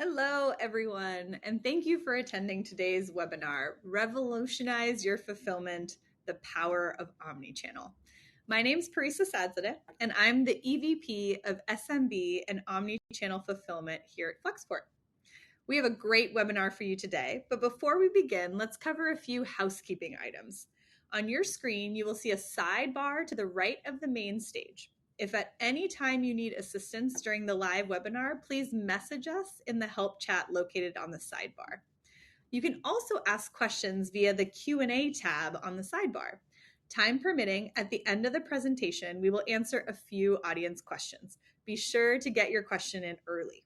Hello, everyone, and thank you for attending today's webinar, Revolutionize Your Fulfillment, the Power of Omnichannel. My name is Parisa Sadzadeh, and I'm the EVP of SMB and Omnichannel Fulfillment here at Flexport. We have a great webinar for you today, but before we begin, let's cover a few housekeeping items. On your screen, you will see a sidebar to the right of the main stage. If at any time you need assistance during the live webinar, please message us in the help chat located on the sidebar. You can also ask questions via the Q&A tab on the sidebar. Time permitting, at the end of the presentation, we will answer a few audience questions. Be sure to get your question in early.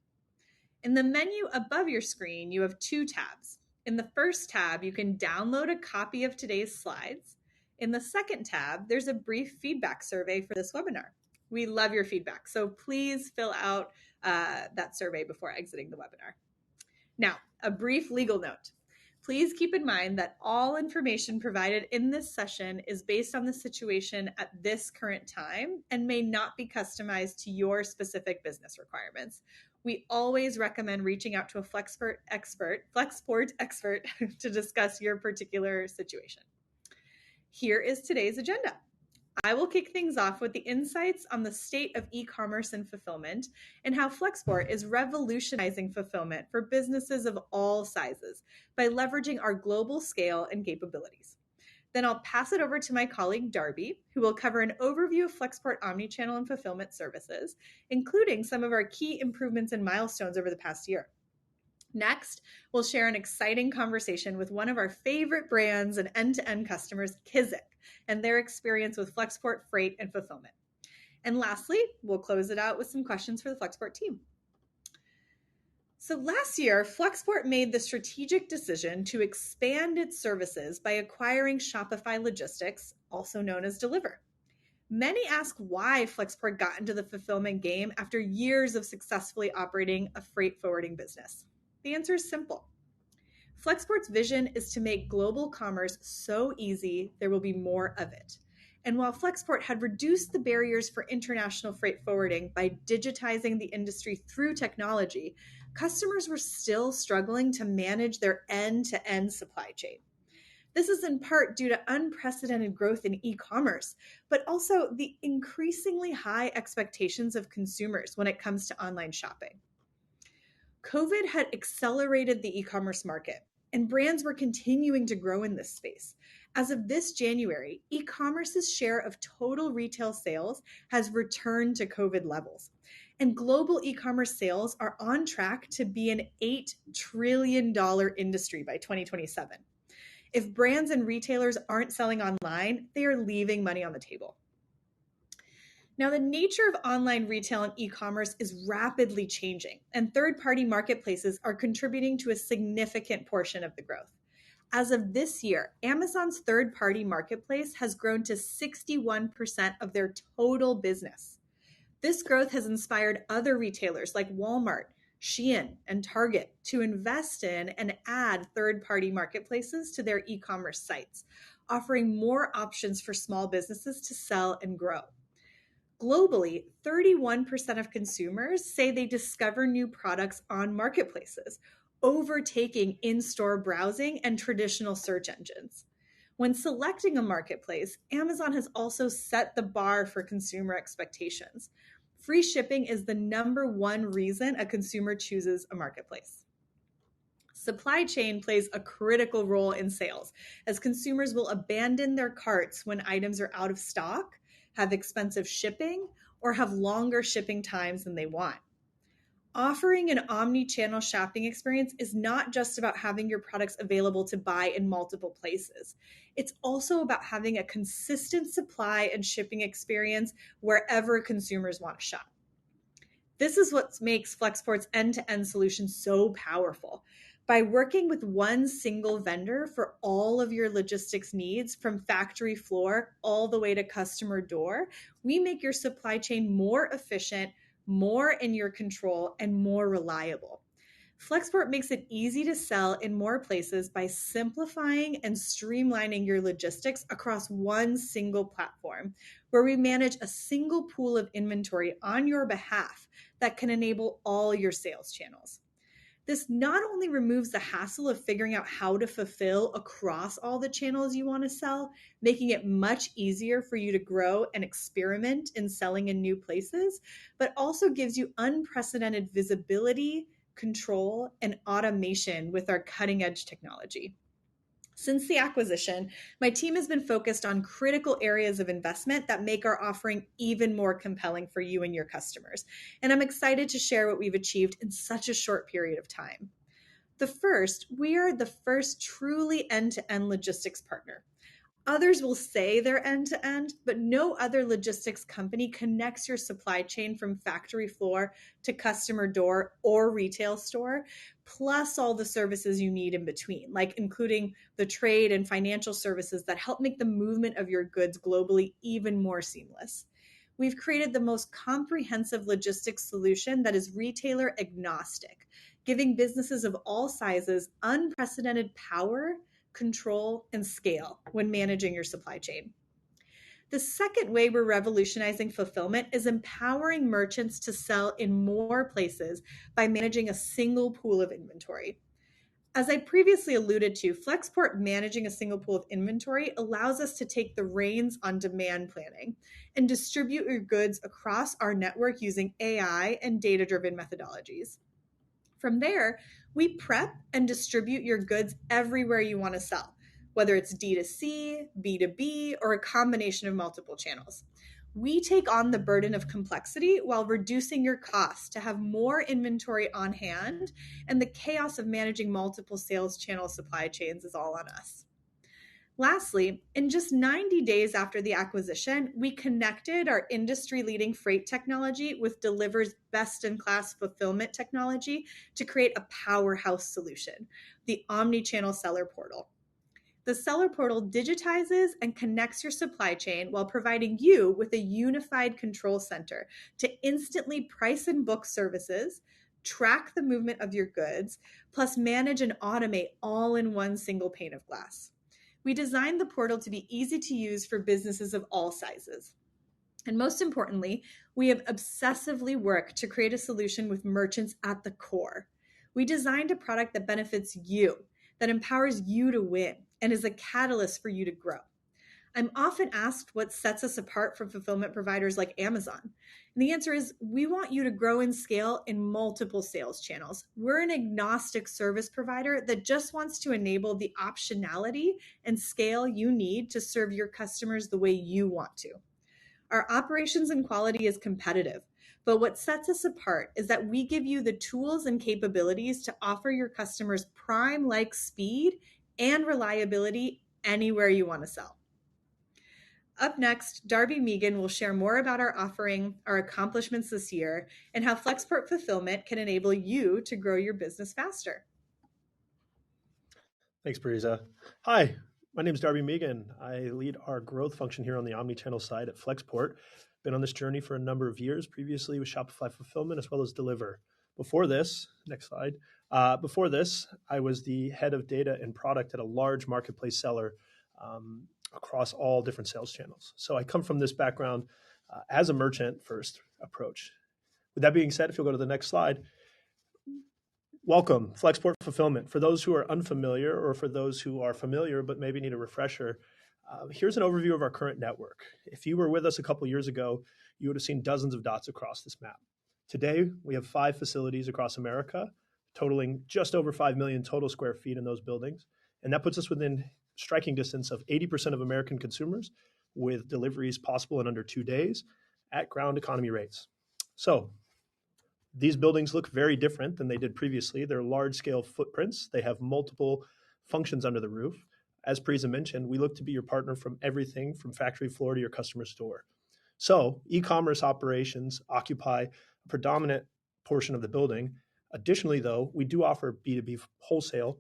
In the menu above your screen, you have two tabs. In the first tab, you can download a copy of today's slides. In the second tab, there's a brief feedback survey for this webinar. We love your feedback, so please fill out that survey before exiting the webinar. Now, a brief legal note. Please keep in mind that all information provided in this session is based on the situation at this current time and may not be customized to your specific business requirements. We always recommend reaching out to a Flexport expert to discuss your particular situation. Here is today's agenda. I will kick things off with the insights on the state of e-commerce and fulfillment and how Flexport is revolutionizing fulfillment for businesses of all sizes by leveraging our global scale and capabilities. Then I'll pass it over to my colleague Darby, who will cover an overview of Flexport Omnichannel and Fulfillment Services, including some of our key improvements and milestones over the past year. Next, we'll share an exciting conversation with one of our favorite brands and end-to-end customers, Kizik, and their experience with Flexport Freight and Fulfillment. And lastly, we'll close it out with some questions for the Flexport team. So last year, Flexport made the strategic decision to expand its services by acquiring Shopify Logistics, also known as Deliver. Many ask why Flexport got into the fulfillment game after years of successfully operating a freight forwarding business. The answer is simple. Flexport's vision is to make global commerce so easy there will be more of it. And while Flexport had reduced the barriers for international freight forwarding by digitizing the industry through technology, customers were still struggling to manage their end-to-end supply chain. This is in part due to unprecedented growth in e-commerce, but also the increasingly high expectations of consumers when it comes to online shopping. COVID had accelerated the e-commerce market, and brands were continuing to grow in this space. As of this January, e-commerce's share of total retail sales has returned to COVID levels, and global e-commerce sales are on track to be an $8 trillion industry by 2027. If brands and retailers aren't selling online, they are leaving money on the table. Now, the nature of online retail and e-commerce is rapidly changing, and third-party marketplaces are contributing to a significant portion of the growth. As of this year, Amazon's third-party marketplace has grown to 61% of their total business. This growth has inspired other retailers like Walmart, Shein, and Target to invest in and add third-party marketplaces to their e-commerce sites, offering more options for small businesses to sell and grow. Globally, 31% of consumers say they discover new products on marketplaces, overtaking in-store browsing and traditional search engines. When selecting a marketplace, Amazon has also set the bar for consumer expectations. Free shipping is the number one reason a consumer chooses a marketplace. Supply chain plays a critical role in sales, as consumers will abandon their carts when items are out of stock, have expensive shipping, or have longer shipping times than they want. Offering an omni-channel shopping experience is not just about having your products available to buy in multiple places. It's also about having a consistent supply and shipping experience wherever consumers want to shop. This is what makes Flexport's end-to-end solution so powerful. By working with one single vendor for all of your logistics needs, from factory floor all the way to customer door, we make your supply chain more efficient, more in your control, and more reliable. Flexport makes it easy to sell in more places by simplifying and streamlining your logistics across one single platform, where we manage a single pool of inventory on your behalf that can enable all your sales channels. This not only removes the hassle of figuring out how to fulfill across all the channels you want to sell, making it much easier for you to grow and experiment in selling in new places, but also gives you unprecedented visibility, control, and automation with our cutting edge technology. Since the acquisition, my team has been focused on critical areas of investment that make our offering even more compelling for you and your customers. And I'm excited to share what we've achieved in such a short period of time. The first, we are the first truly end-to-end logistics partner. Others will say they're end to end, but no other logistics company connects your supply chain from factory floor to customer door or retail store, plus all the services you need in between, like including the trade and financial services that help make the movement of your goods globally even more seamless. We've created the most comprehensive logistics solution that is retailer agnostic, giving businesses of all sizes unprecedented power, control, and scale when managing your supply chain. The second way we're revolutionizing fulfillment is empowering merchants to sell in more places by managing a single pool of inventory. As I previously alluded to, Flexport managing a single pool of inventory allows us to take the reins on demand planning and distribute your goods across our network using AI and data-driven methodologies. From there, we prep and distribute your goods everywhere you want to sell, whether it's D2C, B2B, or a combination of multiple channels. We take on the burden of complexity while reducing your costs to have more inventory on hand, and the chaos of managing multiple sales channel supply chains is all on us. Lastly, in just 90 days after the acquisition, we connected our industry-leading freight technology with Deliver's best-in-class fulfillment technology to create a powerhouse solution, the Omni-channel seller portal. The seller portal digitizes and connects your supply chain while providing you with a unified control center to instantly price and book services, track the movement of your goods, plus manage and automate all in one single pane of glass. We designed the portal to be easy to use for businesses of all sizes. And most importantly, we have obsessively worked to create a solution with merchants at the core. We designed a product that benefits you, that empowers you to win, and is a catalyst for you to grow. I'm often asked what sets us apart from fulfillment providers like Amazon. And the answer is we want you to grow and scale in multiple sales channels. We're an agnostic service provider that just wants to enable the optionality and scale you need to serve your customers the way you want to. Our operations and quality is competitive, but what sets us apart is that we give you the tools and capabilities to offer your customers prime-like speed and reliability anywhere you want to sell. Up next, Darby Megan will share more about our offering, our accomplishments this year, and how Flexport Fulfillment can enable you to grow your business faster. Thanks, Parisa. Hi, my name is Darby Megan. I lead our growth function here on the Omnichannel side at Flexport. Been on this journey for a number of years, previously with Shopify Fulfillment as well as Deliver. Before this, next slide, I was the head of data and product at a large marketplace seller across all different sales channels. So I come from this background as a merchant first approach. With that being said, if you'll go to the next slide, welcome, Flexport Fulfillment. For those who are unfamiliar or for those who are familiar but maybe need a refresher, here's an overview of our current network. If you were with us a couple years ago, you would have seen dozens of dots across this map. Today, we have 5 facilities across America, totaling just over 5 million total square feet in those buildings. And that puts us within striking distance of 80% of American consumers with deliveries possible in under 2 days at ground economy rates. So these buildings look very different than they did previously. They're large-scale footprints. They have multiple functions under the roof. As Parisa mentioned, we look to be your partner from everything from factory floor to your customer store. So e-commerce operations occupy a predominant portion of the building. Additionally, though, we do offer B2B wholesale.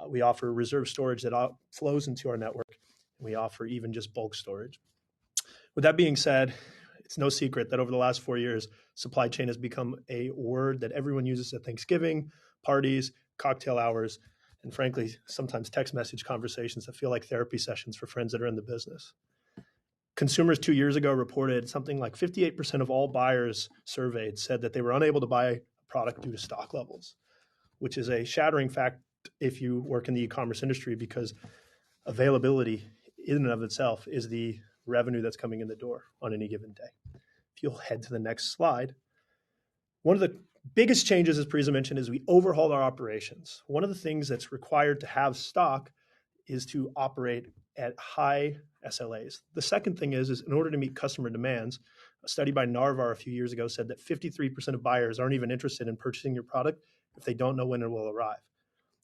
We offer reserve storage that flows into our network. We offer even just bulk storage. With that being said, it's no secret that over the last 4 years, supply chain has become a word that everyone uses at Thanksgiving, parties, cocktail hours, and frankly, sometimes text message conversations that feel like therapy sessions for friends that are in the business. Consumers 2 years ago reported something like 58% of all buyers surveyed said that they were unable to buy a product due to stock levels. which is a shattering fact if you work in the e-commerce industry, because availability in and of itself is the revenue that's coming in the door on any given day. If you'll head to the next slide. One of the biggest changes, as Parisa mentioned, is we overhauled our operations. One of the things that's required to have stock is to operate at high SLAs. The second thing is in order to meet customer demands, a study by Narvar a few years ago said that 53% of buyers aren't even interested in purchasing your product if they don't know when it will arrive.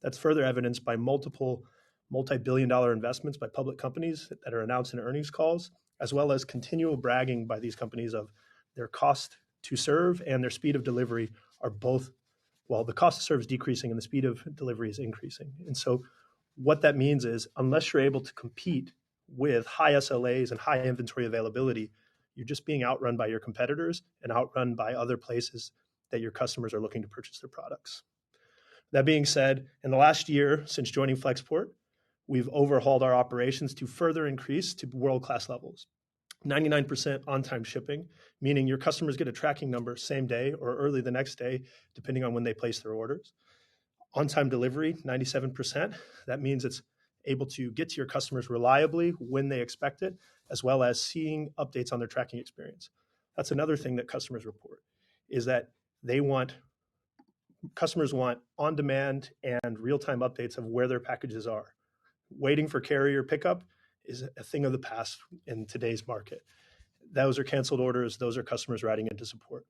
That's further evidenced by multiple multi-billion-dollar investments by public companies that are announced in earnings calls, as well as continual bragging by these companies of their cost to serve and their speed of delivery are both, well, the cost to serve is decreasing and the speed of delivery is increasing. And so what that means is unless you're able to compete with high SLAs and high inventory availability, you're just being outrun by your competitors and outrun by other places that your customers are looking to purchase their products. That being said, in the last year since joining Flexport, we've overhauled our operations to further increase to world-class levels. 99% on-time shipping, meaning your customers get a tracking number same day or early the next day, depending on when they place their orders. On-time delivery, 97%. That means it's able to get to your customers reliably when they expect it, as well as seeing updates on their tracking experience. That's another thing that customers report, is that customers want on-demand and real-time updates of where their packages are. Waiting for carrier pickup is a thing of the past in today's market. Those are canceled orders. Those are customers writing into support.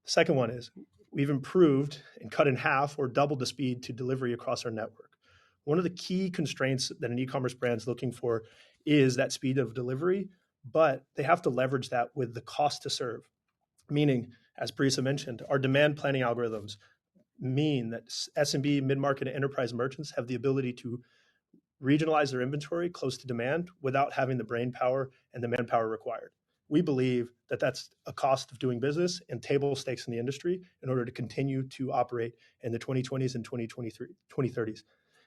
The second one is we've improved and cut in half or doubled the speed to delivery across our network. One of the key constraints that an e-commerce brand is looking for is that speed of delivery, but they have to leverage that with the cost to serve. Meaning, as Parisa mentioned, our demand planning algorithms mean that SMB, mid-market, and enterprise merchants have the ability to regionalize their inventory close to demand without having the brain power and the manpower required. We believe that that's a cost of doing business and table stakes in the industry in order to continue to operate in the 2020s and 2030s.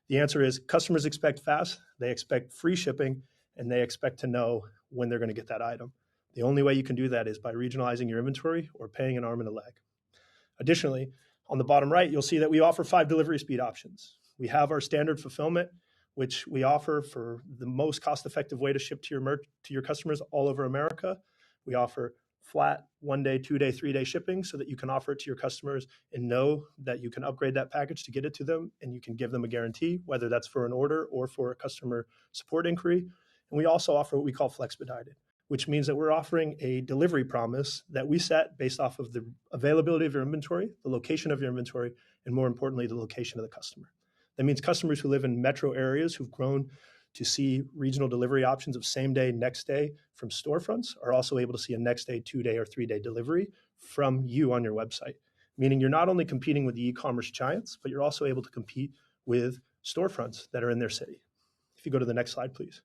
The answer is customers expect fast, they expect free shipping, and they expect to know when they're going to get that item. The only way you can do that is by regionalizing your inventory or paying an arm and a leg. Additionally, on the bottom right, you'll see that we offer 5 delivery speed options. We have our standard fulfillment, which we offer for the most cost-effective way to ship to your customers all over America. We offer flat 1-day, 2-day, 3-day shipping so that you can offer it to your customers and know that you can upgrade that package to get it to them, and you can give them a guarantee, whether that's for an order or for a customer support inquiry. And we also offer what we call Flexpedited, which means that we're offering a delivery promise that we set based off of the availability of your inventory, the location of your inventory, and more importantly, the location of the customer. That means customers who live in metro areas who've grown to see regional delivery options of same day, next day from storefronts are also able to see a next day, 2-day, or 3-day delivery from you on your website. Meaning you're not only competing with the e-commerce giants, but you're also able to compete with storefronts that are in their city. If you go to the next slide, please.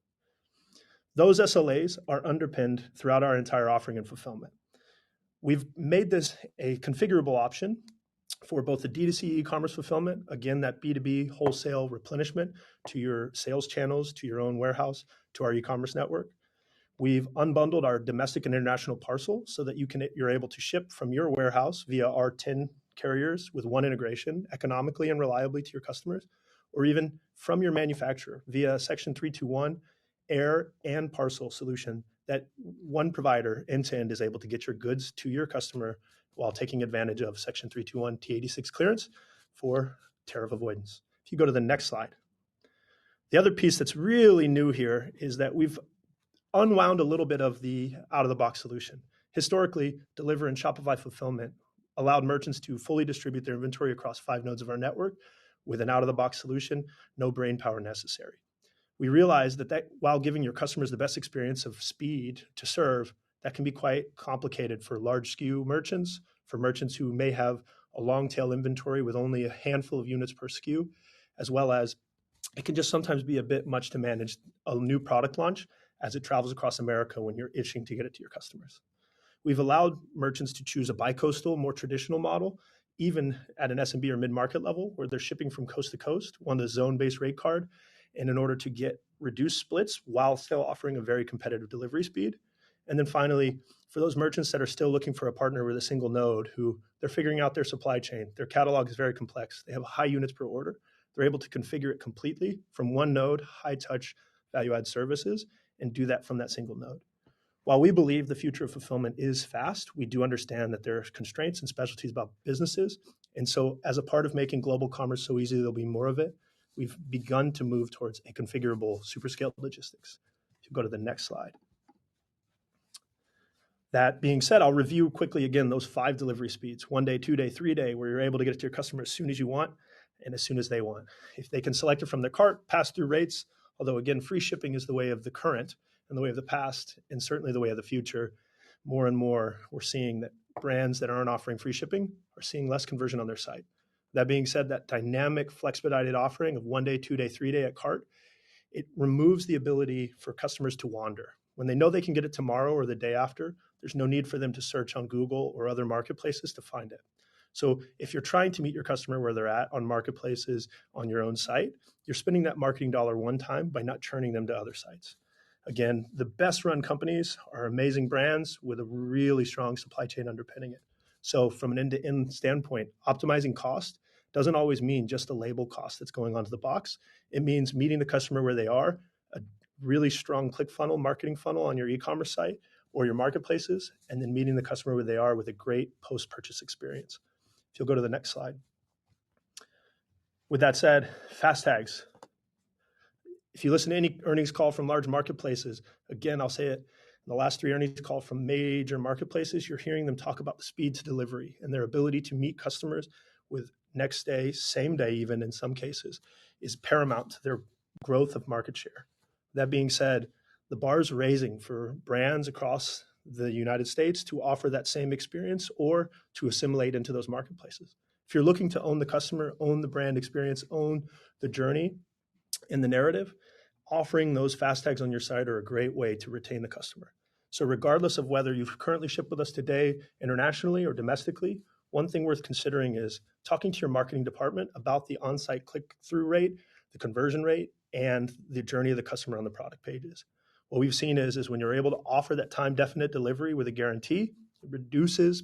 Those SLAs are underpinned throughout our entire offering and fulfillment. We've made this a configurable option for both the D2C e-commerce fulfillment, again, that B2B wholesale replenishment to your sales channels, to your own warehouse, to our e-commerce network. We've unbundled our domestic and international parcel so that you're able to ship from your warehouse via our 10 carriers with one integration economically and reliably to your customers, or even from your manufacturer via Section 321 air and parcel solution that one provider end-to-end is able to get your goods to your customer while taking advantage of Section 321 T86 clearance for tariff avoidance. If you go to the next slide. The other piece that's really new here is that we've unwound a little bit of the out-of-the-box solution. Historically, Deliver and Shopify Fulfillment allowed merchants to fully distribute their inventory across 5 nodes of our network with an out-of-the-box solution, no brain power necessary. We realized that while giving your customers the best experience of speed to serve, that can be quite complicated for large SKU merchants, for merchants who may have a long tail inventory with only a handful of units per SKU, as well as it can just sometimes be a bit much to manage a new product launch as it travels across America when you're itching to get it to your customers. We've allowed merchants to choose a bi-coastal, more traditional model, even at an SMB or mid-market level where they're shipping from coast to coast on the zone-based rate card, and in order to get reduced splits while still offering a very competitive delivery speed. And then finally, for those merchants that are still looking for a partner with a single node, who they're figuring out their supply chain, their catalog is very complex, they have high units per order, they're able to configure it completely from one node, high touch value add services, and do that from that single node. While we believe the future of fulfillment is fast, we do understand that there are constraints and specialties about businesses. And so as a part of making global commerce so easy, there'll be more of it. We've begun to move towards a configurable superscale logistics. If you go to the next slide. That being said, I'll review quickly again those 5 delivery speeds: 1 day, 2 day, 3 day, where you're able to get it to your customer as soon as you want and as soon as they want. If they can select it from their cart, pass through rates, although again, free shipping is the way of the current and the way of the past, and certainly the way of the future. More and more, we're seeing that brands that aren't offering free shipping are seeing less conversion on their site. That being said, that dynamic Flexpedited offering of 1 day, 2 day, 3 day at cart, it removes the ability for customers to wander. When they know they can get it tomorrow or the day after, there's no need for them to search on Google or other marketplaces to find it. So if you're trying to meet your customer where they're at on marketplaces on your own site, you're spending that marketing dollar one time by not churning them to other sites. Again, the best run companies are amazing brands with a really strong supply chain underpinning it. So from an end-to-end standpoint, optimizing cost doesn't always mean just the label cost that's going onto the box. It means meeting the customer where they are, a really strong click funnel, marketing funnel on your e-commerce site or your marketplaces, and then meeting the customer where they are with a great post-purchase experience. If you'll go to the next slide. With that said, fast tags. If you listen to any earnings call from large marketplaces, again, I'll say it, in the last 3 earnings call from major marketplaces, you're hearing them talk about the speed to delivery and their ability to meet customers with next day, same day even in some cases, is paramount to their growth of market share. That being said, the bar is raising for brands across the United States to offer that same experience or to assimilate into those marketplaces. If you're looking to own the customer, own the brand experience, own the journey and the narrative, offering those fast tags on your site are a great way to retain the customer. So regardless of whether you've currently shipped with us today internationally or domestically, one thing worth considering is talking to your marketing department about the on-site click-through rate, the conversion rate, and the journey of the customer on the product pages. What we've seen is when you're able to offer that time-definite delivery with a guarantee, it reduces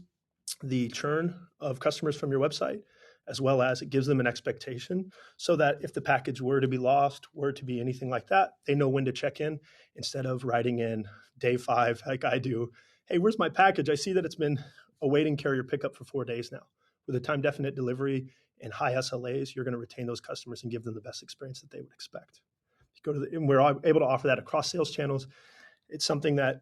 the churn of customers from your website, as well as it gives them an expectation so that if the package were to be lost, were to be anything like that, they know when to check in instead of writing in day 5 like I do. Hey, where's my package? I see that it's been awaiting carrier pickup for 4 days now. With a time definite delivery and high SLAs, you're going to retain those customers and give them the best experience that they would expect. And we're able to offer that across sales channels. It's something that,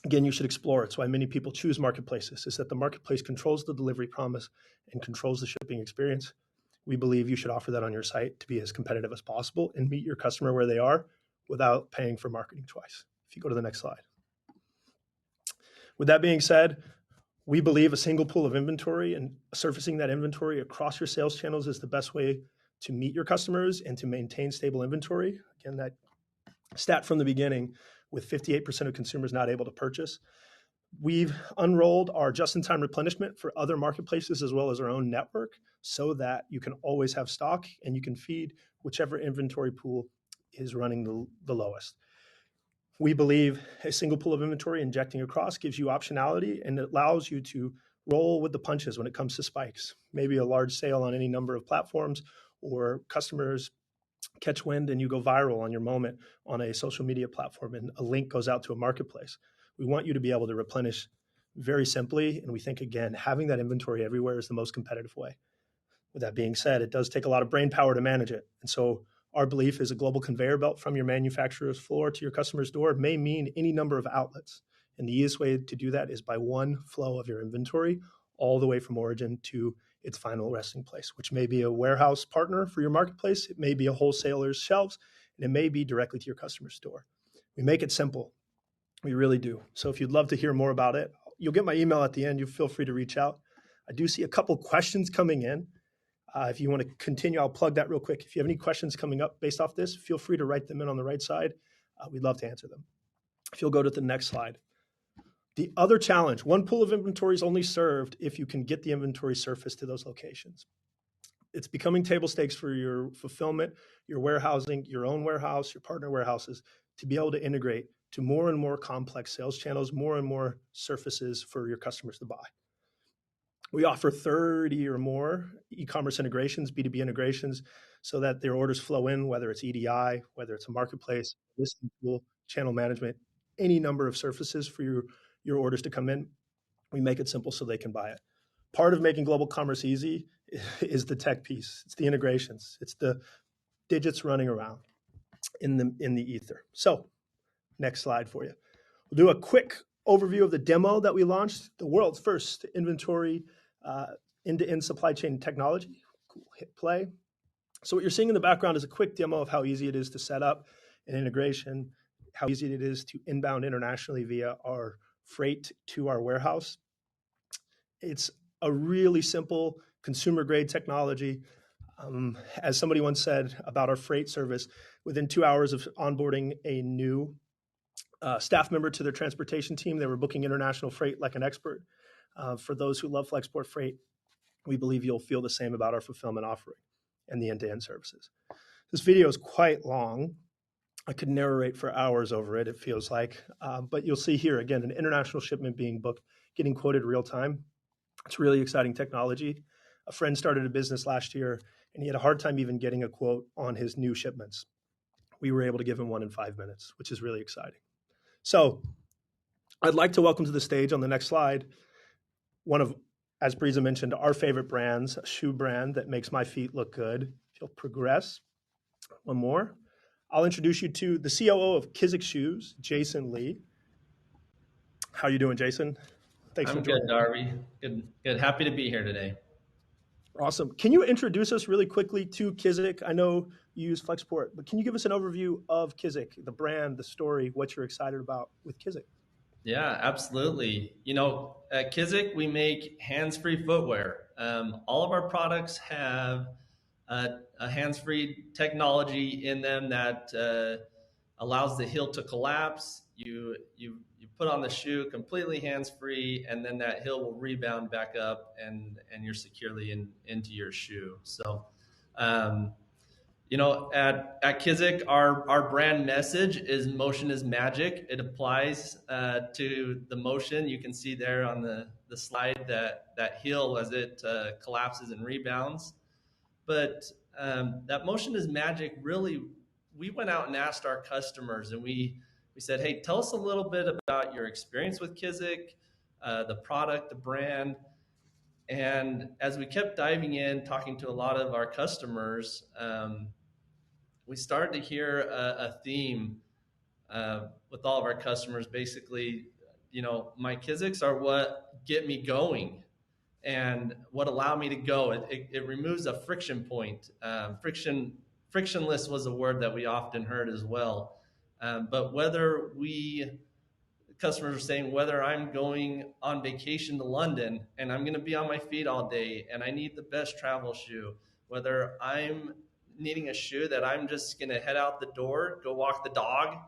again, you should explore. It's why many people choose marketplaces, is that the marketplace controls the delivery promise and controls the shipping experience. We believe you should offer that on your site to be as competitive as possible and meet your customer where they are without paying for marketing twice. If you go to the next slide. With that being said, we believe a single pool of inventory and surfacing that inventory across your sales channels is the best way to meet your customers and to maintain stable inventory. Again, that stat from the beginning, with 58% of consumers not able to purchase. We've unrolled our just-in-time replenishment for other marketplaces as well as our own network so that you can always have stock and you can feed whichever inventory pool is running the lowest. We believe a single pool of inventory injecting across gives you optionality and it allows you to roll with the punches when it comes to spikes. Maybe a large sale on any number of platforms, or customers catch wind and you go viral on your moment on a social media platform and a link goes out to a marketplace. We want you to be able to replenish very simply. And we think, again, having that inventory everywhere is the most competitive way. With that being said, it does take a lot of brain power to manage it. And so our belief is a global conveyor belt from your manufacturer's floor to your customer's door may mean any number of outlets. And the easiest way to do that is by one flow of your inventory all the way from origin to its final resting place, which may be a warehouse partner for your marketplace. It may be a wholesaler's shelves, and it may be directly to your customer's store. We make it simple. We really do. So if you'd love to hear more about it, you'll get my email at the end. You feel free to reach out. I do see a couple questions coming in. If you want to continue, I'll plug that real quick. If you have any questions coming up based off this, feel free to write them in on the right side. We'd love to answer them. If you'll go to the next slide. The other challenge, one pool of inventory is only served if you can get the inventory surface to those locations. It's becoming table stakes for your fulfillment, your warehousing, your own warehouse, your partner warehouses to be able to integrate to more and more complex sales channels, more and more surfaces for your customers to buy. We offer 30 or more e-commerce integrations, B2B integrations, so that their orders flow in, whether it's EDI, whether it's a marketplace, listing tool, channel management, any number of surfaces for your orders to come in. We make it simple so they can buy it. Part of making global commerce easy is the tech piece. It's the integrations. It's the digits running around in the ether. So next slide for you. We'll do a quick overview of the demo that we launched, the world's first inventory end-to-end supply chain technology. Cool, hit play. So what you're seeing in the background is a quick demo of how easy it is to set up an integration, how easy it is to inbound internationally via our freight to our warehouse. It's a really simple consumer-grade technology. As somebody once said about our freight service, within 2 hours of onboarding a new staff member to their transportation team, they were booking international freight like an expert. For those who love Flexport Freight, we believe you'll feel the same about our fulfillment offering and the end-to-end services. This video is quite long. I could narrate for hours over it, it feels like. But you'll see here, again, an international shipment being booked, getting quoted real time. It's really exciting technology. A friend started a business last year, and he had a hard time even getting a quote on his new shipments. We were able to give him one in 5 minutes, which is really exciting. So I'd like to welcome to the stage on the next slide, one of, as Breeza mentioned, our favorite brands, a shoe brand that makes my feet look good. If you'll progress, one more. I'll introduce you to the COO of Kizik Shoes, Jason Lee. How are you doing, Jason? Thanks for joining. I'm good, Darby. Good. Happy to be here today. Awesome. Can you introduce us really quickly to Kizik? I know you use Flexport, but can you give us an overview of Kizik, the brand, the story, what you're excited about with Kizik? Yeah, absolutely. At Kizik, we make hands-free footwear. All of our products have a hands-free technology in them that allows the heel to collapse. You put on the shoe completely hands-free, and then that heel will rebound back up, and you're securely into your shoe. So, at Kizik, our brand message is motion is magic. It applies to the motion. You can see there on the slide that heel as it collapses and rebounds. But that motion is magic. Really, we went out and asked our customers, and we said, hey, tell us a little bit about your experience with Kizik, the product, the brand. And as we kept diving in, talking to a lot of our customers, we started to hear a theme with all of our customers. Basically, my Kiziks are what get me going and what allow me to go. It removes a friction point. Frictionless was a word that we often heard as well. But customers are saying, whether I'm going on vacation to London and I'm going to be on my feet all day and I need the best travel shoe, whether I'm needing a shoe that I'm just going to head out the door, go walk the dog,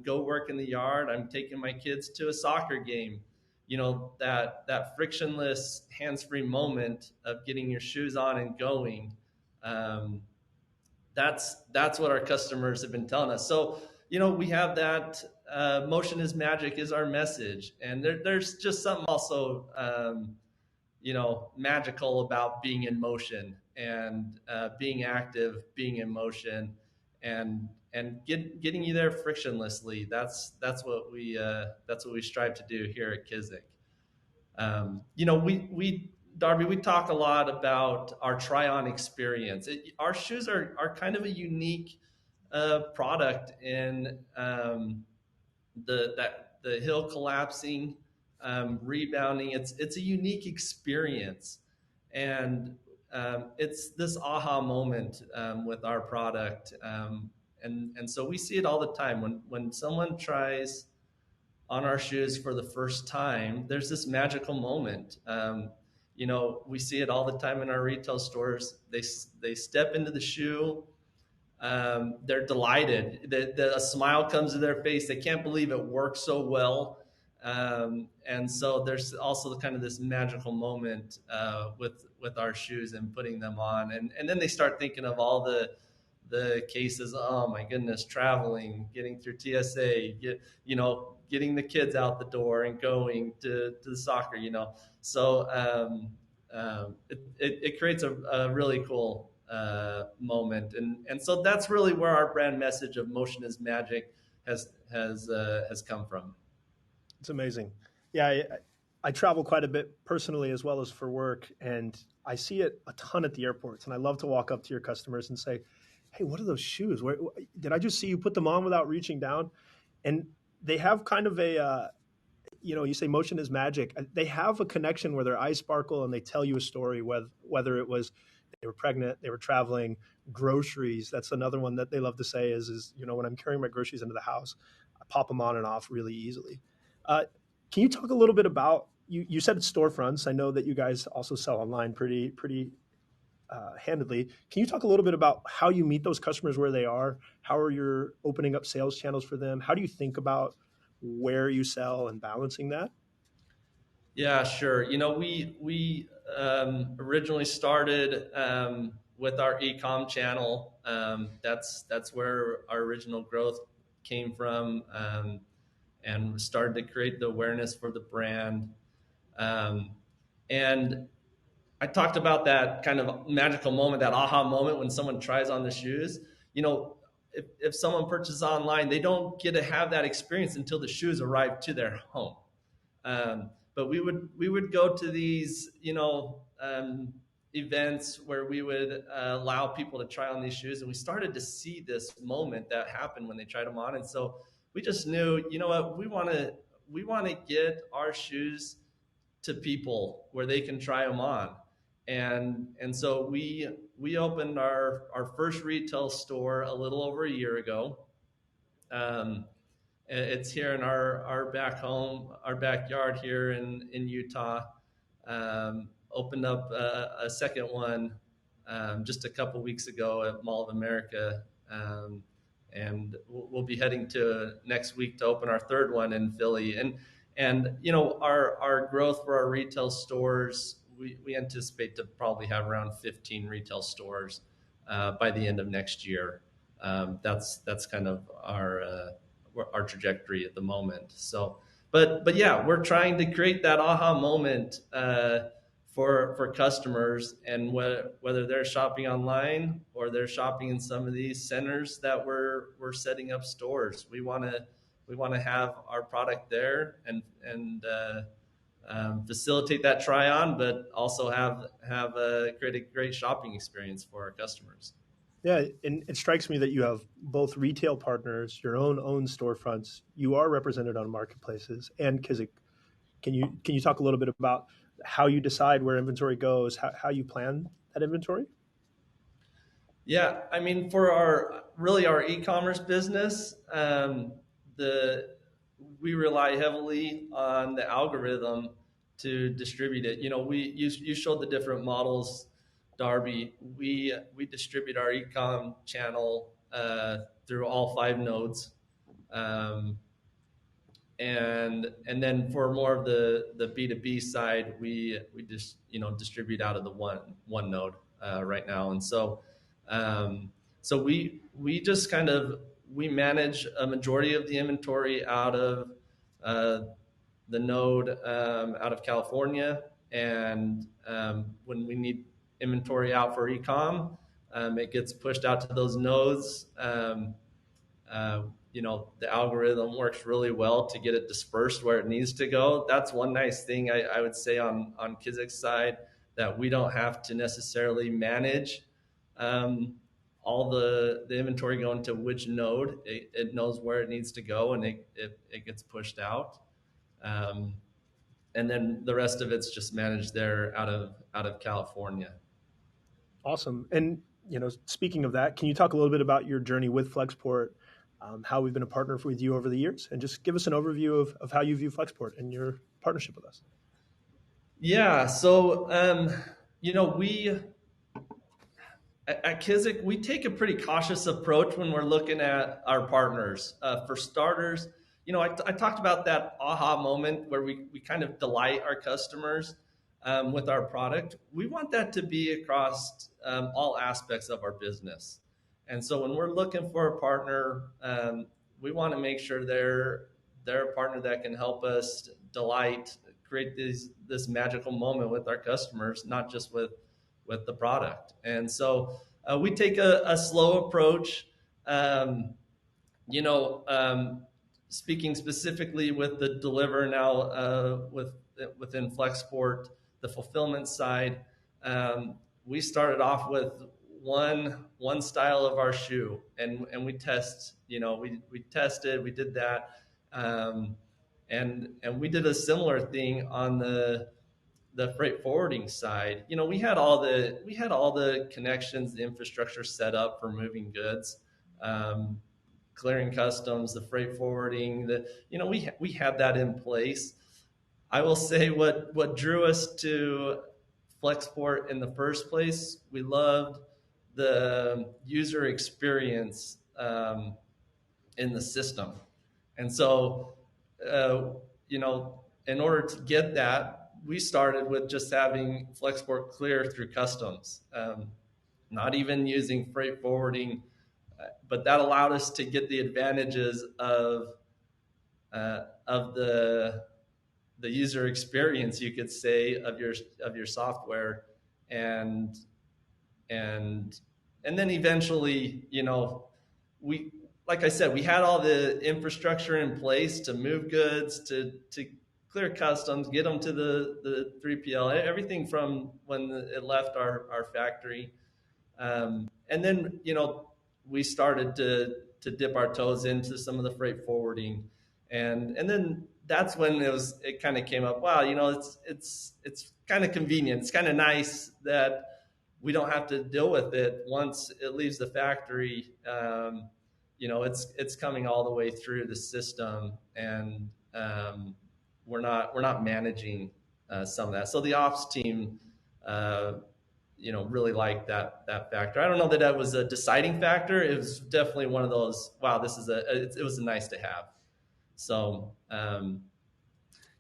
go work in the yard, I'm taking my kids to a soccer game, that frictionless hands-free moment of getting your shoes on and going. That's what our customers have been telling us. So, we have that motion is magic is our message. And there's just something also, magical about being in motion and being active, being in motion, and getting you there frictionlessly. That's what we strive to do here at Kizik. Darby, we talk a lot about our try-on experience. Our shoes are kind of a unique product in the heel collapsing, rebounding. It's a unique experience, and it's this aha moment with our product, and so we see it all the time when someone tries on our shoes for the first time. There's this magical moment. We see it all the time in our retail stores. They step into the shoe. They're delighted. A smile comes to their face. They can't believe it works so well. And so there's also kind of this magical moment with our shoes and putting them on. And then they start thinking of all the the cases, oh my goodness, traveling, getting through TSA, getting the kids out the door and going to the soccer, So it creates a really cool moment, and so that's really where our brand message of motion is magic has come from. It's amazing. Yeah, I travel quite a bit personally as well as for work, and I see it a ton at the airports. And I love to walk up to your customers and say, "Hey, what are those shoes? Did I just see you put them on without reaching down?" And they have kind of you say motion is magic. They have a connection where their eyes sparkle and they tell you a story, whether it was they were pregnant, they were traveling, groceries. That's another one that they love to say is when I'm carrying my groceries into the house, I pop them on and off really easily. Uh, can you talk a little bit about you said storefronts? I know that you guys also sell online pretty handedly. Can you talk a little bit about how you meet those customers where they are? How are you opening up sales channels for them? How do you think about where you sell and balancing that? Yeah, sure. We originally started with our ecom channel. That's where our original growth came from, and started to create the awareness for the brand. Um, and I talked about that kind of magical moment, that aha moment when someone tries on the shoes. If someone purchases online, they don't get to have that experience until the shoes arrive to their home. But we would go to these events where we would allow people to try on these shoes, and we started to see this moment that happened when they tried them on, and so we just knew, what, we want to get our shoes to people where they can try them on, and so we opened our first retail store a little over a year ago. Um, it's here in our back home, our backyard here in Utah. Opened up a second one just a couple weeks ago at Mall of America. And we'll be heading to next week to open our third one in Philly. And our growth for our retail stores, we anticipate to probably have around 15 retail stores by the end of next year. That's kind of our trajectory at the moment. So, but yeah, we're trying to create that aha moment for customers, and whether they're shopping online or they're shopping in some of these centers that we're setting up stores. We want to have our product there and facilitate that try on, but also create a great shopping experience for our customers. Yeah, and it strikes me that you have both retail partners, your own storefronts. You are represented on marketplaces and Kizik. Can you talk a little bit about how you decide where inventory goes, how you plan that inventory? Yeah, I mean, for our e-commerce business, we rely heavily on the algorithm to distribute it. You showed the different models, Darby. We distribute our e-com channel through all 5 nodes, um, and then for more of the B2B side, we just distribute out of the one node right now, and so we just we manage a majority of the inventory out of the node out of California, and when we need inventory out for ecom, it gets pushed out to those nodes. The algorithm works really well to get it dispersed where it needs to go. That's one nice thing I would say on Kizik's side, that we don't have to necessarily manage all the inventory going to which node. It knows where it needs to go, and it gets pushed out. And then the rest of it's just managed there out of California. Awesome. And speaking of that, can you talk a little bit about your journey with Flexport, how we've been a partner with you over the years, and just give us an overview of how you view Flexport and your partnership with us? Yeah. So, we at Kizik, we take a pretty cautious approach when we're looking at our partners. For starters, I talked about that aha moment where we kind of delight our customers with our product. We want that to be across all aspects of our business. And so when we're looking for a partner, we want to make sure they're a partner that can help us delight, create this magical moment with our customers, not just with the product. And so we take a slow approach. Um, you know, Speaking specifically with the deliver now within Flexport, the fulfillment side, we started off with one style of our shoe, and we test. We tested, we did that, and we did a similar thing on the freight forwarding side. We had all the connections, the infrastructure set up for moving goods. Clearing customs, the freight forwarding, we had that in place. I will say what drew us to Flexport in the first place, we loved the user experience in the system. And so, in order to get that, we started with just having Flexport clear through customs, not even using freight forwarding, but that allowed us to get the advantages of the user experience, you could say, of your software, and then eventually, we, like I said, we had all the infrastructure in place to move goods, to clear customs, get them to the 3PL, everything from when it left our factory. And then, we started to dip our toes into some of the freight forwarding. And then that's when it kind of came up. Wow, it's kind of convenient. It's kind of nice that we don't have to deal with it once it leaves the factory. It's coming all the way through the system, and we're not managing some of that. So the ops team, really liked that factor. I don't know that that was a deciding factor. It was definitely one of those. Wow, it was a nice to have. So,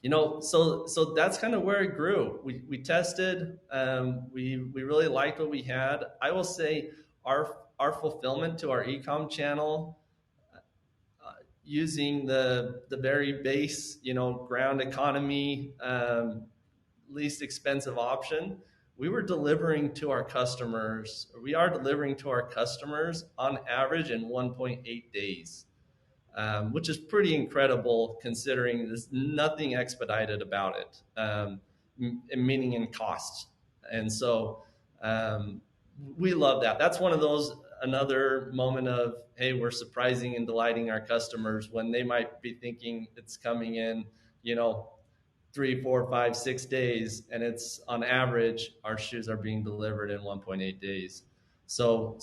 so that's kind of where it grew. We tested. We really liked what we had. I will say our fulfillment to our e-com channel, using the very base, ground economy, least expensive option, we are delivering to our customers on average in 1.8 days, which is pretty incredible considering there's nothing expedited about it, meaning in cost. And so we love that. That's one of those, another moment of, hey, we're surprising and delighting our customers when they might be thinking it's coming in, 3, 4, 5, 6 days, and it's on average our shoes are being delivered in 1.8 days. So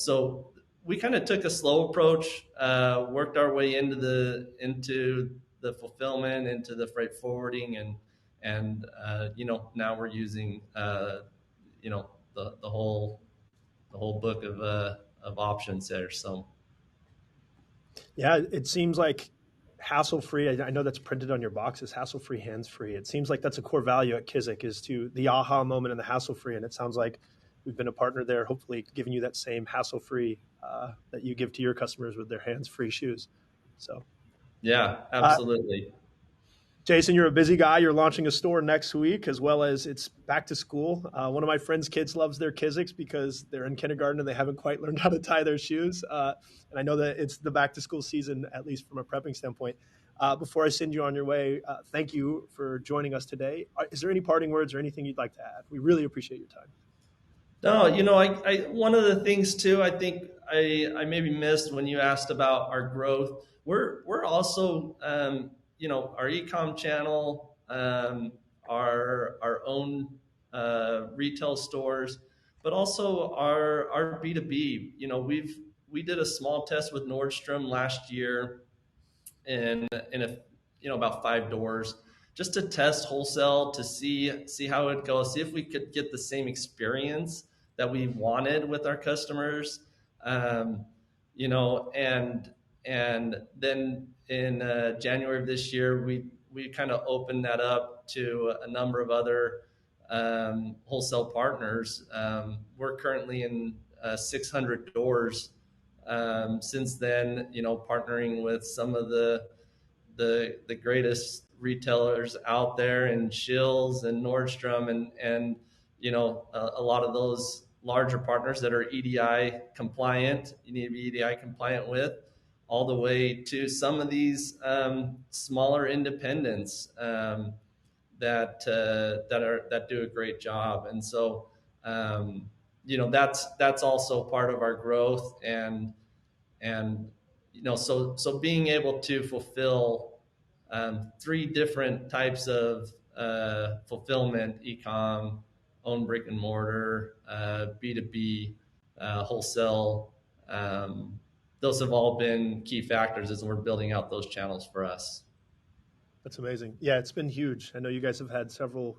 we kind of took a slow approach, worked our way into the fulfillment, into the freight forwarding, and now we're using the whole book of options there. So yeah, it seems like hassle-free. I know that's printed on your boxes, hassle-free, hands-free. It seems like that's a core value at Kizik, is to the aha moment and the hassle-free. And it sounds like we've been a partner there, hopefully giving you that same hassle-free that you give to your customers with their hands-free shoes. So, yeah, absolutely. Jason, you're a busy guy. You're launching a store next week, as well as it's back to school. One of my friend's kids loves their Kiziks because they're in kindergarten and they haven't quite learned how to tie their shoes. And I know that it's the back to school season, at least from a prepping standpoint. Before I send you on your way, thank you for joining us today. Is there any parting words or anything you'd like to add? We really appreciate your time. No, I one of the things too, I think I maybe missed when you asked about our growth. We're also, our e-com channel, our own retail stores, but also our B2B. We did a small test with Nordstrom last year in about 5 doors, just to test wholesale, to see how it goes, see if we could get the same experience that we wanted with our customers. And then in January of this year, we kind of opened that up to a number of other wholesale partners. We're currently in 600 doors Since then, partnering with some of the greatest retailers out there, and Shills and Nordstrom, and a lot of those larger partners that are EDI compliant, you need to be EDI compliant with, all the way to some of these smaller independents that do a great job. And so that's also part of our growth. And so being able to fulfill three different types of fulfillment: e-com, own brick and mortar, B2B, wholesale. Those have all been key factors as we're building out those channels for us. That's amazing. Yeah, it's been huge. I know you guys have had several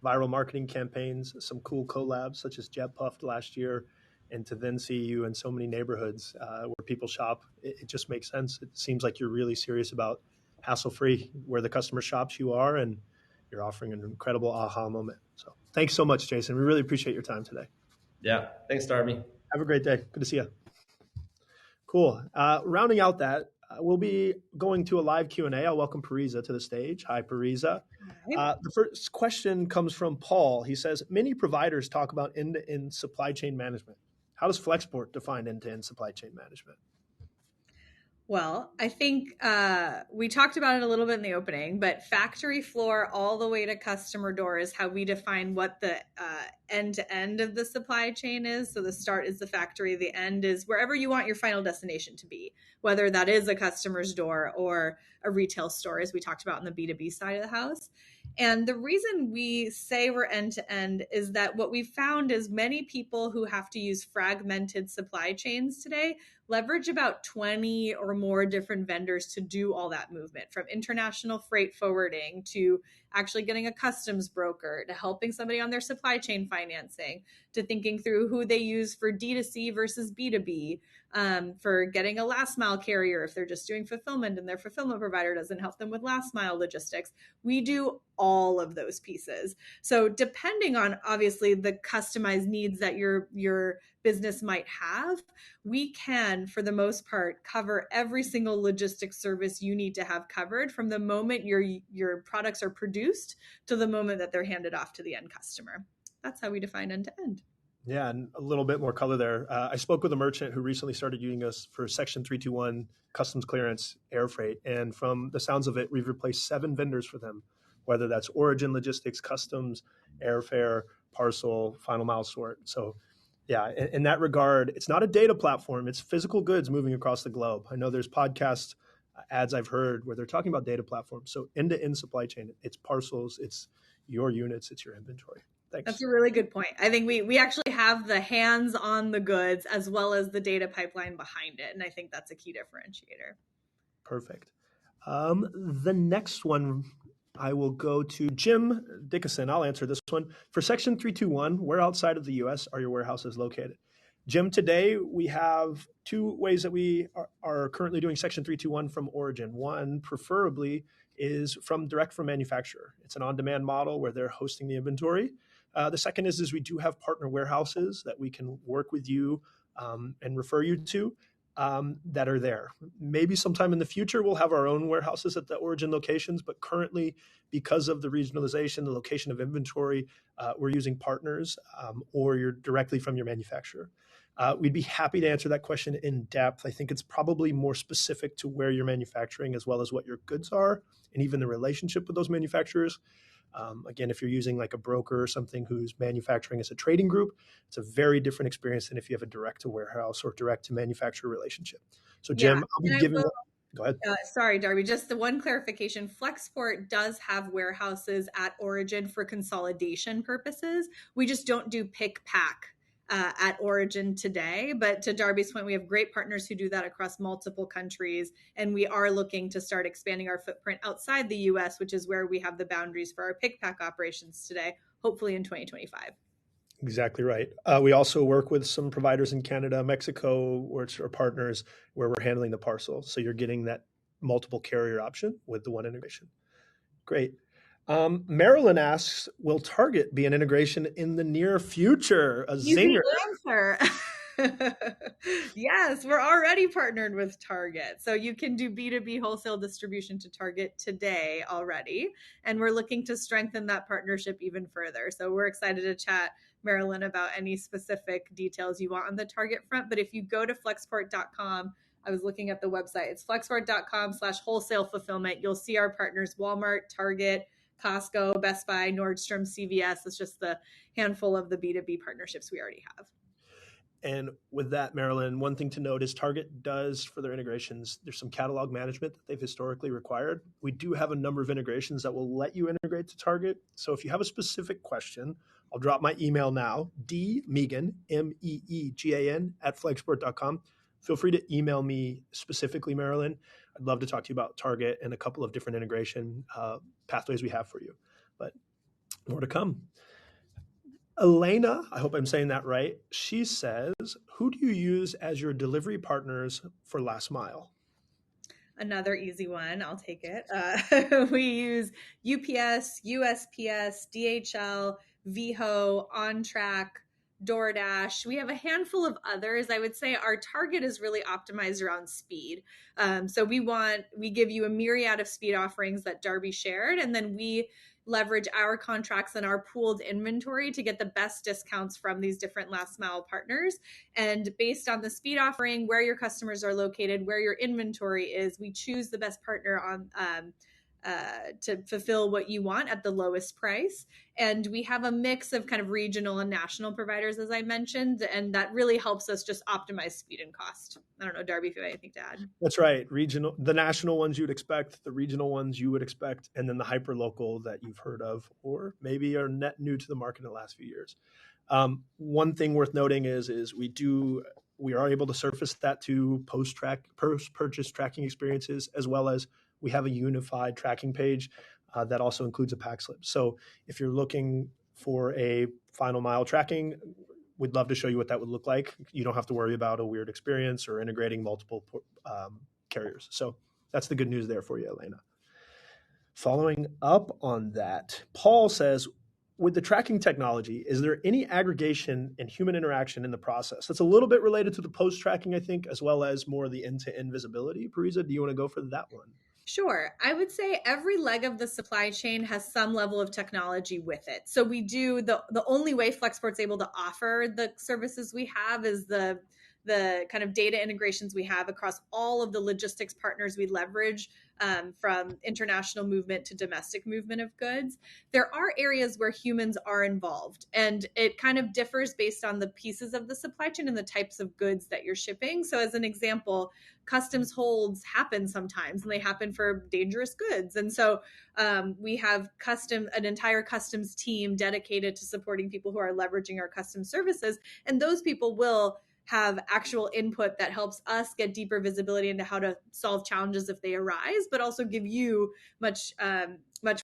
viral marketing campaigns, some cool collabs such as Jet Puffed last year, and to then see you in so many neighborhoods where people shop, it just makes sense. It seems like you're really serious about hassle-free, where the customer shops you are, and you're offering an incredible aha moment. So thanks so much, Jason. We really appreciate your time today. Yeah, thanks, Darby. Have a great day. Good to see you. Cool. Rounding out that, we'll be going to a live Q&A. I'll welcome Parisa to the stage. Hi, Parisa. The first question comes from Paul. He says, many providers talk about end-to-end supply chain management. How does Flexport define end-to-end supply chain management? Well, I think we talked about it a little bit in the opening, but factory floor all the way to customer door is how we define what the end-to-end of the supply chain is. So the start is the factory, the end is wherever you want your final destination to be, whether that is a customer's door or a retail store, as we talked about on the B2B side of the house. And the reason we say we're end-to-end is that what we found is many people who have to use fragmented supply chains today leverage about 20 or more different vendors to do all that movement, from international freight forwarding to actually getting a customs broker, to helping somebody on their supply chain financing, to thinking through who they use for D2C versus B2B, for getting a last mile carrier if they're just doing fulfillment and their fulfillment provider doesn't help them with last mile logistics. We do all of those pieces. So depending on obviously the customized needs that your business might have, we can, for the most part, cover every single logistics service you need to have covered from the moment your products are produced to the moment that they're handed off to the end customer. That's how we define end to end. Yeah, and a little bit more color there. I spoke with a merchant who recently started using us for Section 321 customs clearance air freight. And from the sounds of it, we've replaced 7 vendors for them, whether that's origin logistics, customs, airfare, parcel, final mile sort. So yeah, in that regard, it's not a data platform. It's physical goods moving across the globe. I know there's podcast ads I've heard where they're talking about data platforms. So end-to-end supply chain, it's parcels, it's your units, it's your inventory. Thanks. That's a really good point. I think we actually have the hands on the goods as well as the data pipeline behind it. And I think that's a key differentiator. Perfect. The next one, I will go to Jim Dickinson. I'll answer this one. For Section 321, where outside of the U.S. are your warehouses located? Jim, today we have 2 ways that we are currently doing Section 321 from origin. One, preferably, is direct from manufacturer. It's an on-demand model where they're hosting the inventory. The second is we do have partner warehouses that we can work with you and refer you to that are there. Maybe sometime in the future, we'll have our own warehouses at the origin locations, but currently, because of the regionalization, the location of inventory, we're using partners or you're directly from your manufacturer. We'd be happy to answer that question in depth. I think it's probably more specific to where you're manufacturing as well as what your goods are and even the relationship with those manufacturers. Again, if you're using like a broker or something who's manufacturing as a trading group, it's a very different experience than if you have a direct to warehouse or direct to manufacturer relationship. So Jim, I'll be giving go ahead. Sorry, Darby, just the one clarification. Flexport does have warehouses at origin for consolidation purposes. We just don't do pick pack at origin today. But to Darby's point, we have great partners who do that across multiple countries. And we are looking to start expanding our footprint outside the US, which is where we have the boundaries for our pick pack operations today, hopefully in 2025. Exactly right. We also work with some providers in Canada, Mexico, which are partners where we're handling the parcel. So you're getting that multiple carrier option with the one integration. Great. Marilyn asks, will Target be an integration in the near future? A zinger. Answer. Yes, we're already partnered with Target. So you can do B2B wholesale distribution to Target today already. And we're looking to strengthen that partnership even further. So we're excited to chat, Marilyn, about any specific details you want on the Target front. But if you go to flexport.com, I was looking at the website, it's flexport.com/wholesale fulfillment. You'll see our partners, Walmart, Target, Costco, Best Buy, Nordstrom, CVS. It's just the handful of the B2B partnerships we already have. And with that, Marilyn, one thing to note is Target does, for their integrations, there's some catalog management that they've historically required. We do have a number of integrations that will let you integrate to Target. So if you have a specific question, I'll drop my email now, dmeegan, MEEGAN, @flexport.com. Feel free to email me specifically, Marilyn. I'd love to talk to you about Target and a couple of different integration pathways we have for you. But more to come. Elena, I hope I'm saying that right. She says, who do you use as your delivery partners for last mile? Another easy one. I'll take it. We use UPS, USPS, DHL, Viho, OnTrack, DoorDash. We have a handful of others. I would say our target is really optimized around speed. So we give you a myriad of speed offerings that Darby shared, and then we leverage our contracts and our pooled inventory to get the best discounts from these different last mile partners. And based on the speed offering, where your customers are located, where your inventory is, we choose the best partner on to fulfill what you want at the lowest price. And we have a mix of kind of regional and national providers, as I mentioned, and that really helps us just optimize speed and cost. I don't know, Darby, if you have anything to add. That's right. The national ones you'd expect, the regional ones you would expect, and then the hyper local that you've heard of, or maybe are net new to the market in the last few years. One thing worth noting is we are able to surface that to post-purchase tracking experiences, as well as we have a unified tracking page that also includes a pack slip. So if you're looking for a final mile tracking, we'd love to show you what that would look like. You don't have to worry about a weird experience or integrating multiple carriers. So that's the good news there for you, Elena. Following up on that, Paul says, with the tracking technology, is there any aggregation and human interaction in the process? That's a little bit related to the post-tracking, I think, as well as more of the end-to-end visibility. Parisa, do you want to go for that one? Sure. I would say every leg of the supply chain has some level of technology with it. So we do the only way Flexport's able to offer the services we have is the kind of data integrations we have across all of the logistics partners we leverage, from international movement to domestic movement of goods. There are areas where humans are involved, and it kind of differs based on the pieces of the supply chain and the types of goods that you're shipping. So as an example, customs holds happen sometimes, and they happen for dangerous goods. And so we have an entire customs team dedicated to supporting people who are leveraging our customs services. And those people will have actual input that helps us get deeper visibility into how to solve challenges if they arise, but also give you much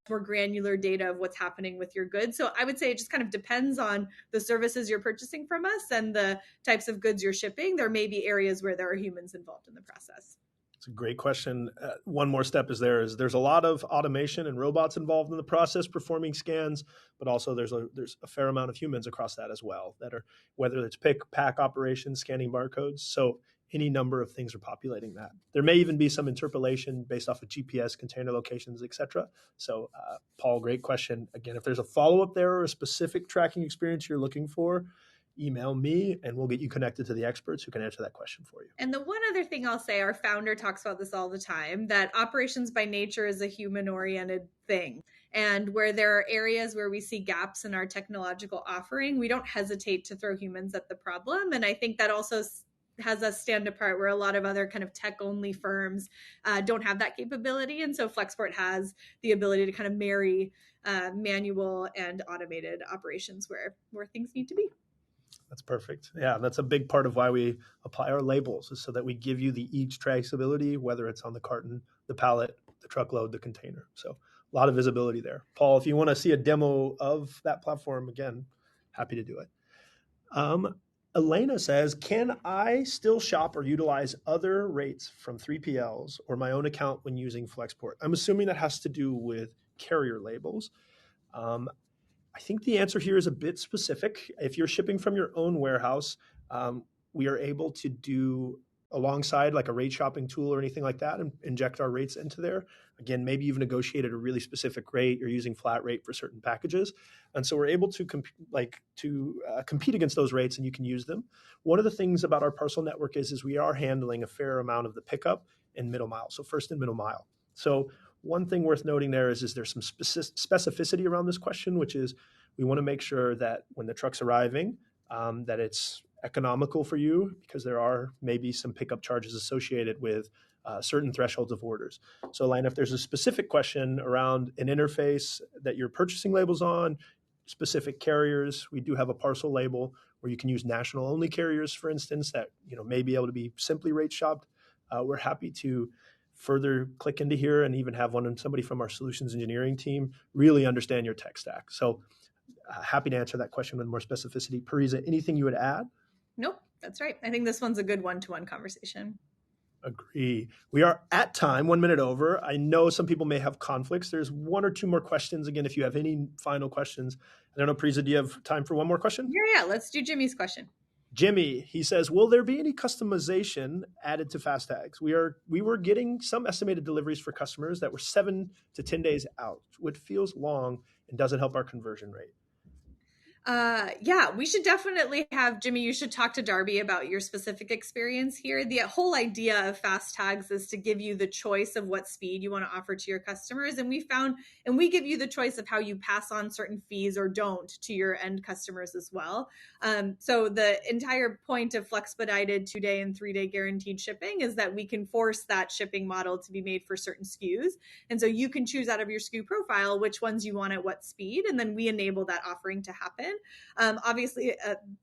more granular data of what's happening with your goods. So I would say it just kind of depends on the services you're purchasing from us and the types of goods you're shipping. There may be areas where there are humans involved in the process. It's a great question. One more step there's a lot of automation and robots involved in the process performing scans, but also there's a fair amount of humans across that as well, that are, whether it's pick, pack operations, scanning barcodes. So any number of things are populating that. There may even be some interpolation based off of GPS, container locations, et cetera. So Paul, great question. Again, if there's a follow-up there or a specific tracking experience you're looking for, email me and we'll get you connected to the experts who can answer that question for you. And the one other thing I'll say, our founder talks about this all the time, that operations by nature is a human-oriented thing. And where there are areas where we see gaps in our technological offering, we don't hesitate to throw humans at the problem. And I think that also has us stand apart where a lot of other kind of tech-only firms don't have that capability. And so Flexport has the ability to kind of marry manual and automated operations where things need to be. That's perfect. Yeah, that's a big part of why we apply our labels, is so that we give you the each traceability, whether it's on the carton, the pallet, the truckload, the container. So a lot of visibility there. Paul, if you want to see a demo of that platform, again, happy to do it. Elena says, can I still shop or utilize other rates from 3PLs or my own account when using Flexport? I'm assuming that has to do with carrier labels. I think the answer here is a bit specific. If you're shipping from your own warehouse, we are able to do alongside like a rate shopping tool or anything like that and inject our rates into there. Again, maybe you've negotiated a really specific rate. You're using flat rate for certain packages. And so we're able to compete against those rates, and you can use them. One of the things about our parcel network is we are handling a fair amount of the pickup and middle mile. So first and middle mile. So one thing worth noting there is there's some specificity around this question, which is we want to make sure that when the truck's arriving, that it's economical for you, because there are maybe some pickup charges associated with certain thresholds of orders. So Elena, if there's a specific question around an interface that you're purchasing labels on, specific carriers, we do have a parcel label where you can use national only carriers, for instance, that may be able to be simply rate shopped. We're happy to further click into here and even have somebody from our solutions engineering team really understand your tech stack. So happy to answer that question with more specificity. Parisa, anything you would add? Nope, that's right. I think this one's a good one-to-one conversation. Agree. We are at time, 1 minute over. I know some people may have conflicts. There's one or two more questions. Again, if you have any final questions. I don't know, Parisa, do you have time for one more question? Yeah. Let's do Jimmy's question. Jimmy, he says, will there be any customization added to fast tags? We were getting some estimated deliveries for customers that were 7 to 10 days out, which feels long and doesn't help our conversion rate. We should definitely have, Jimmy, you should talk to Darby about your specific experience here. The whole idea of fast tags is to give you the choice of what speed you want to offer to your customers. And we give you the choice of how you pass on certain fees or don't to your end customers as well. So the entire point of Flexpedited 2-day and 3-day guaranteed shipping is that we can force that shipping model to be made for certain SKUs. And so you can choose out of your SKU profile which ones you want at what speed, and then we enable that offering to happen. Obviously,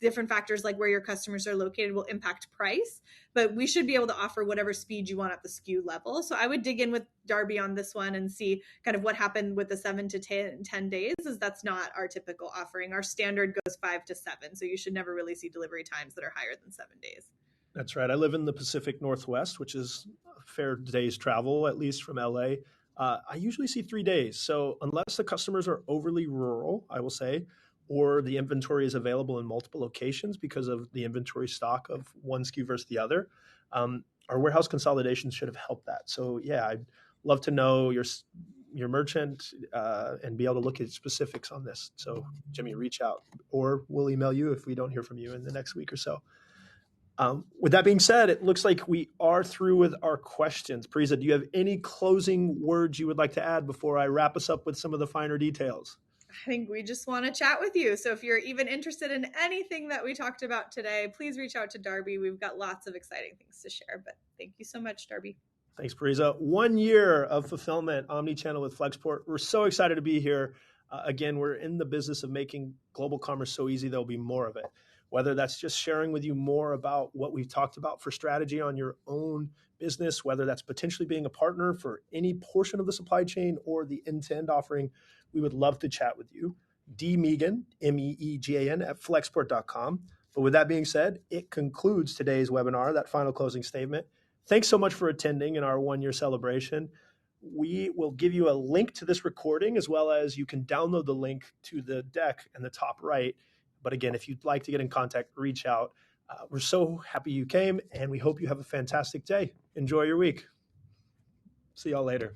different factors like where your customers are located will impact price, but we should be able to offer whatever speed you want at the SKU level. So I would dig in with Darby on this one and see kind of what happened with the 7 to 10 days, is that's not our typical offering. Our standard goes 5 to 7. So you should never really see delivery times that are higher than 7 days. That's right. I live in the Pacific Northwest, which is a fair day's travel, at least from LA. I usually see 3 days. So unless the customers are overly rural, I will say, or the inventory is available in multiple locations because of the inventory stock of one SKU versus the other, our warehouse consolidations should have helped that. So yeah, I'd love to know your merchant and be able to look at specifics on this. So Jimmy, reach out, or we'll email you if we don't hear from you in the next week or so. With that being said, it looks like we are through with our questions. Parisa, do you have any closing words you would like to add before I wrap us up with some of the finer details? I think we just want to chat with you. So if you're even interested in anything that we talked about today, please reach out to Darby. We've got lots of exciting things to share, but thank you so much, Darby. Thanks, Parisa. 1 year of fulfillment, omni-channel with Flexport. We're so excited to be here. Again, we're in the business of making global commerce so easy, there'll be more of it. Whether that's just sharing with you more about what we've talked about for strategy on your own business, whether that's potentially being a partner for any portion of the supply chain or the end-to-end offering, we would love to chat with you. dmeegan, MEEGAN, at flexport.com. But with that being said, it concludes today's webinar, that final closing statement. Thanks so much for attending in our 1 year celebration. We will give you a link to this recording, as well as you can download the link to the deck in the top right. But again, if you'd like to get in contact, reach out. We're so happy you came, and we hope you have a fantastic day. Enjoy your week. See y'all later.